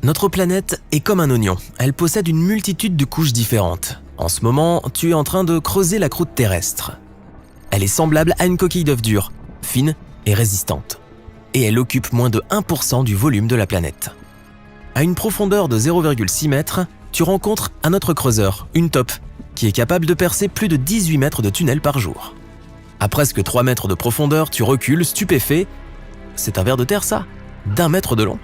Notre planète est comme un oignon, elle possède une multitude de couches différentes. En ce moment, tu es en train de creuser la croûte terrestre. Elle est semblable à une coquille d'œuf dure, fine et résistante. Et elle occupe moins de 1% du volume de la planète. À une profondeur de 0,6 mètres, tu rencontres un autre creuseur, une taupe, qui est capable de percer plus de 18 mètres de tunnel par jour. À presque 3 mètres de profondeur, tu recules, stupéfait. C'est un ver de terre, ça? d'1 mètre de long.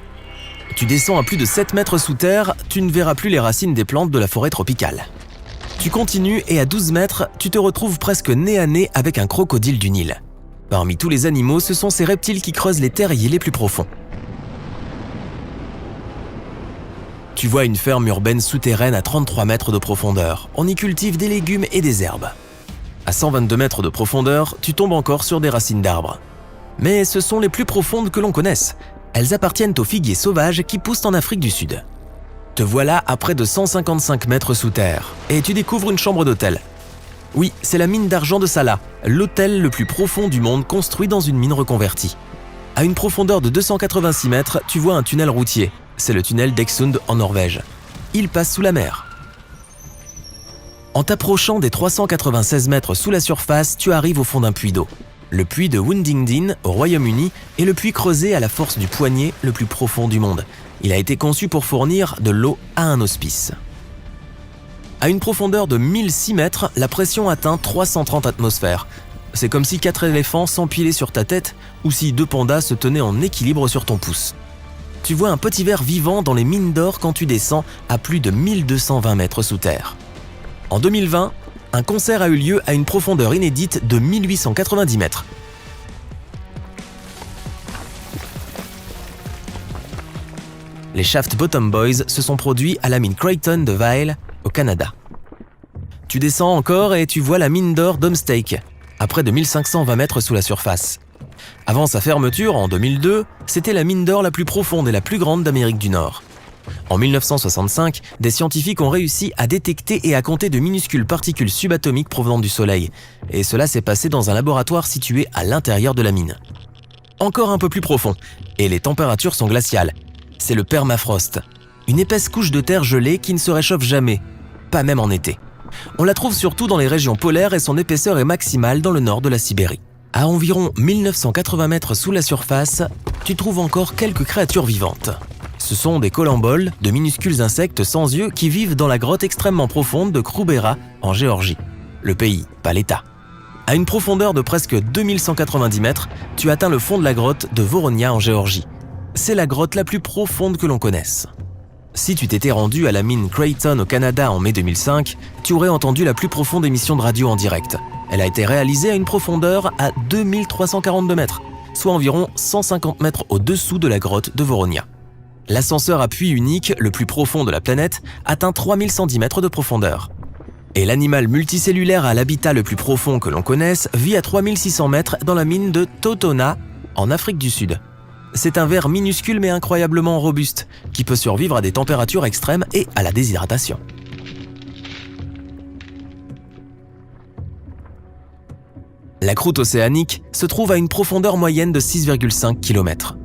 Tu descends à plus de 7 mètres sous terre, tu ne verras plus les racines des plantes de la forêt tropicale. Tu continues et à 12 mètres, tu te retrouves presque nez à nez avec un crocodile du Nil. Parmi tous les animaux, ce sont ces reptiles qui creusent les terriers les plus profonds. Tu vois une ferme urbaine souterraine à 33 mètres de profondeur. On y cultive des légumes et des herbes. À 122 mètres de profondeur, tu tombes encore sur des racines d'arbres. Mais ce sont les plus profondes que l'on connaisse. Elles appartiennent aux figuiers sauvages qui poussent en Afrique du Sud. Te voilà à près de 155 mètres sous terre et tu découvres une chambre d'hôtel. Oui, c'est la mine d'argent de Salah, l'hôtel le plus profond du monde construit dans une mine reconvertie. À une profondeur de 286 mètres, tu vois un tunnel routier. C'est le tunnel d'Eksund en Norvège. Il passe sous la mer. En t'approchant des 396 mètres sous la surface, tu arrives au fond d'un puits d'eau. Le puits de Woodingdean au Royaume-Uni est le puits creusé à la force du poignet le plus profond du monde. Il a été conçu pour fournir de l'eau à un hospice. À une profondeur de 1006 mètres, la pression atteint 330 atmosphères. C'est comme si 4 éléphants s'empilaient sur ta tête ou si 2 pandas se tenaient en équilibre sur ton pouce. Tu vois un petit ver vivant dans les mines d'or quand tu descends à plus de 1220 mètres sous terre. En 2020, un concert a eu lieu à une profondeur inédite de 1890 mètres. Les Shaft Bottom Boys se sont produits à la mine Creighton de Vail, au Canada. Tu descends encore et tu vois la mine d'or d'Homestake, à près de 1520 mètres sous la surface. Avant sa fermeture, en 2002, c'était la mine d'or la plus profonde et la plus grande d'Amérique du Nord. En 1965, des scientifiques ont réussi à détecter et à compter de minuscules particules subatomiques provenant du Soleil, et cela s'est passé dans un laboratoire situé à l'intérieur de la mine. Encore un peu plus profond, et les températures sont glaciales. C'est le permafrost, une épaisse couche de terre gelée qui ne se réchauffe jamais, pas même en été. On la trouve surtout dans les régions polaires et son épaisseur est maximale dans le nord de la Sibérie. À environ 1980 mètres sous la surface, tu trouves encore quelques créatures vivantes. Ce sont des colamboles, de minuscules insectes sans yeux qui vivent dans la grotte extrêmement profonde de Krubera en Géorgie. Le pays, pas l'État. À une profondeur de presque 2190 mètres, tu atteins le fond de la grotte de Voronia en Géorgie. C'est la grotte la plus profonde que l'on connaisse. Si tu t'étais rendu à la mine Creighton au Canada en mai 2005, tu aurais entendu la plus profonde émission de radio en direct. Elle a été réalisée à une profondeur à 2342 mètres, soit environ 150 mètres au-dessous de la grotte de Voronia. L'ascenseur à puits unique, le plus profond de la planète, atteint 3110 mètres de profondeur. Et l'animal multicellulaire à l'habitat le plus profond que l'on connaisse vit à 3600 mètres dans la mine de Totona, en Afrique du Sud. C'est un ver minuscule mais incroyablement robuste, qui peut survivre à des températures extrêmes et à la déshydratation. La croûte océanique se trouve à une profondeur moyenne de 6,5 km.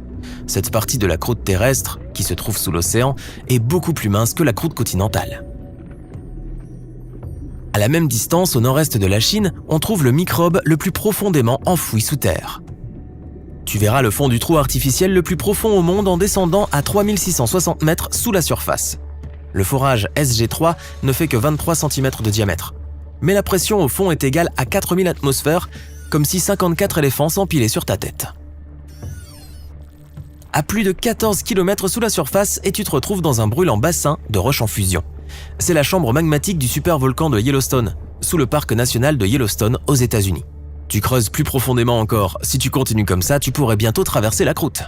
Cette partie de la croûte terrestre, qui se trouve sous l'océan, est beaucoup plus mince que la croûte continentale. À la même distance, au nord-est de la Chine, on trouve le microbe le plus profondément enfoui sous terre. Tu verras le fond du trou artificiel le plus profond au monde en descendant à 3660 mètres sous la surface. Le forage SG3 ne fait que 23 cm de diamètre. Mais la pression au fond est égale à 4000 atmosphères, comme si 54 éléphants s'empilaient sur ta tête. À plus de 14 km sous la surface et tu te retrouves dans un brûlant bassin de roches en fusion. C'est la chambre magmatique du supervolcan de Yellowstone, sous le parc national de Yellowstone aux États-Unis. Tu creuses plus profondément encore. Si tu continues comme ça, tu pourrais bientôt traverser la croûte.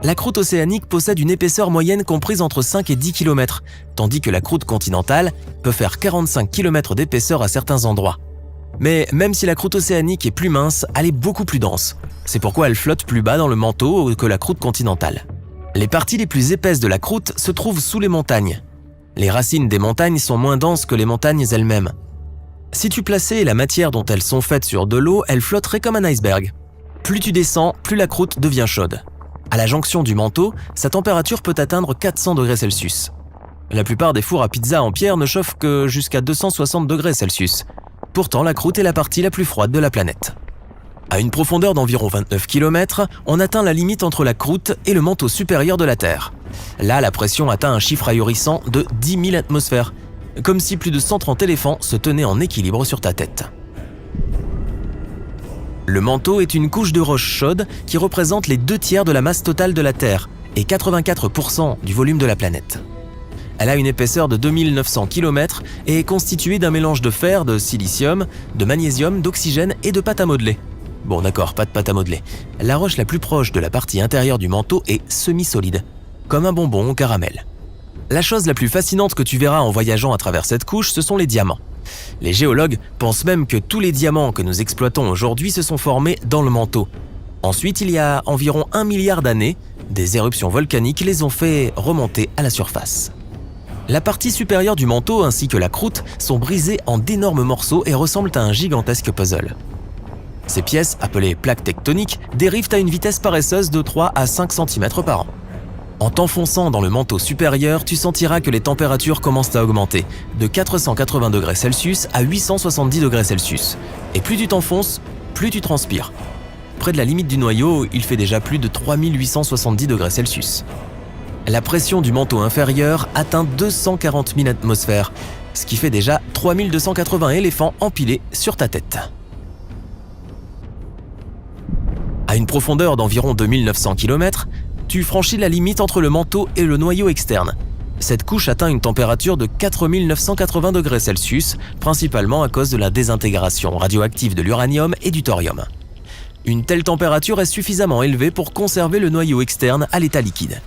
La croûte océanique possède une épaisseur moyenne comprise entre 5 et 10 km, tandis que la croûte continentale peut faire 45 km d'épaisseur à certains endroits. Mais même si la croûte océanique est plus mince, elle est beaucoup plus dense. C'est pourquoi elle flotte plus bas dans le manteau que la croûte continentale. Les parties les plus épaisses de la croûte se trouvent sous les montagnes. Les racines des montagnes sont moins denses que les montagnes elles-mêmes. Si tu plaçais la matière dont elles sont faites sur de l'eau, elle flotterait comme un iceberg. Plus tu descends, plus la croûte devient chaude. À la jonction du manteau, sa température peut atteindre 400 degrés Celsius. La plupart des fours à pizza en pierre ne chauffent que jusqu'à 260 degrés Celsius. Pourtant, la croûte est la partie la plus froide de la planète. À une profondeur d'environ 29 km, on atteint la limite entre la croûte et le manteau supérieur de la Terre. Là, la pression atteint un chiffre ahurissant de 10 000 atmosphères, comme si plus de 130 éléphants se tenaient en équilibre sur ta tête. Le manteau est une couche de roche chaude qui représente les 2/3 de la masse totale de la Terre et 84% du volume de la planète. Elle a une épaisseur de 2900 km et est constituée d'un mélange de fer, de silicium, de magnésium, d'oxygène et de pâte à modeler. Bon d'accord, pas de pâte à modeler. La roche la plus proche de la partie intérieure du manteau est semi-solide, comme un bonbon au caramel. La chose la plus fascinante que tu verras en voyageant à travers cette couche, ce sont les diamants. Les géologues pensent même que tous les diamants que nous exploitons aujourd'hui se sont formés dans le manteau. Ensuite, il y a environ 1 milliard d'années, des éruptions volcaniques les ont fait remonter à la surface. La partie supérieure du manteau ainsi que la croûte sont brisées en d'énormes morceaux et ressemblent à un gigantesque puzzle. Ces pièces, appelées plaques tectoniques, dérivent à une vitesse paresseuse de 3 à 5 cm par an. En t'enfonçant dans le manteau supérieur, tu sentiras que les températures commencent à augmenter, de 480 degrés Celsius à 870 degrés Celsius. Et plus tu t'enfonces, plus tu transpires. Près de la limite du noyau, il fait déjà plus de 3870 degrés Celsius. La pression du manteau inférieur atteint 240 000 atmosphères, ce qui fait déjà 3280 éléphants empilés sur ta tête. À une profondeur d'environ 2900 km, tu franchis la limite entre le manteau et le noyau externe. Cette couche atteint une température de 4980 degrés Celsius, principalement à cause de la désintégration radioactive de l'uranium et du thorium. Une telle température est suffisamment élevée pour conserver le noyau externe à l'état liquide.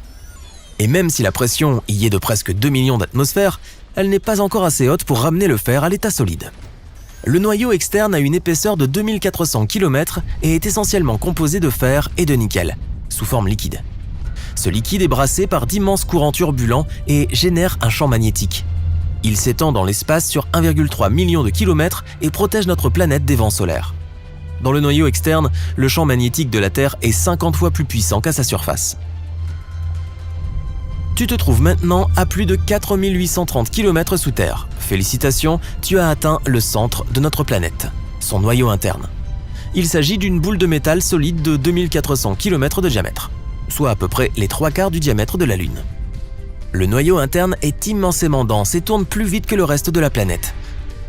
Et même si la pression y est de presque 2 millions d'atmosphères, elle n'est pas encore assez haute pour ramener le fer à l'état solide. Le noyau externe a une épaisseur de 2400 km et est essentiellement composé de fer et de nickel, sous forme liquide. Ce liquide est brassé par d'immenses courants turbulents et génère un champ magnétique. Il s'étend dans l'espace sur 1,3 million de kilomètres et protège notre planète des vents solaires. Dans le noyau externe, le champ magnétique de la Terre est 50 fois plus puissant qu'à sa surface. Tu te trouves maintenant à plus de 4830 km sous terre. Félicitations, tu as atteint le centre de notre planète, son noyau interne. Il s'agit d'une boule de métal solide de 2400 km de diamètre, soit à peu près les 3/4 du diamètre de la Lune. Le noyau interne est immensément dense et tourne plus vite que le reste de la planète.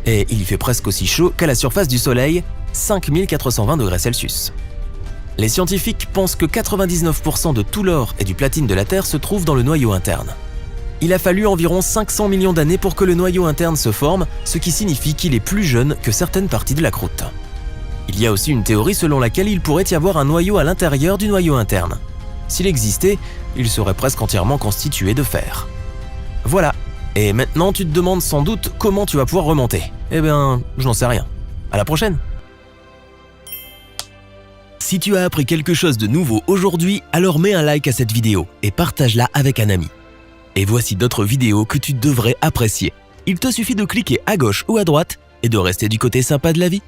Et il y fait presque aussi chaud qu'à la surface du Soleil, 5420 degrés Celsius. Les scientifiques pensent que 99% de tout l'or et du platine de la Terre se trouvent dans le noyau interne. Il a fallu environ 500 millions d'années pour que le noyau interne se forme, ce qui signifie qu'il est plus jeune que certaines parties de la croûte. Il y a aussi une théorie selon laquelle il pourrait y avoir un noyau à l'intérieur du noyau interne. S'il existait, il serait presque entièrement constitué de fer. Voilà, et maintenant tu te demandes sans doute comment tu vas pouvoir remonter. Eh bien, je n'en sais rien. À la prochaine! Si tu as appris quelque chose de nouveau aujourd'hui, alors mets un like à cette vidéo et partage-la avec un ami. Et voici d'autres vidéos que tu devrais apprécier. Il te suffit de cliquer à gauche ou à droite et de rester du côté sympa de la vie.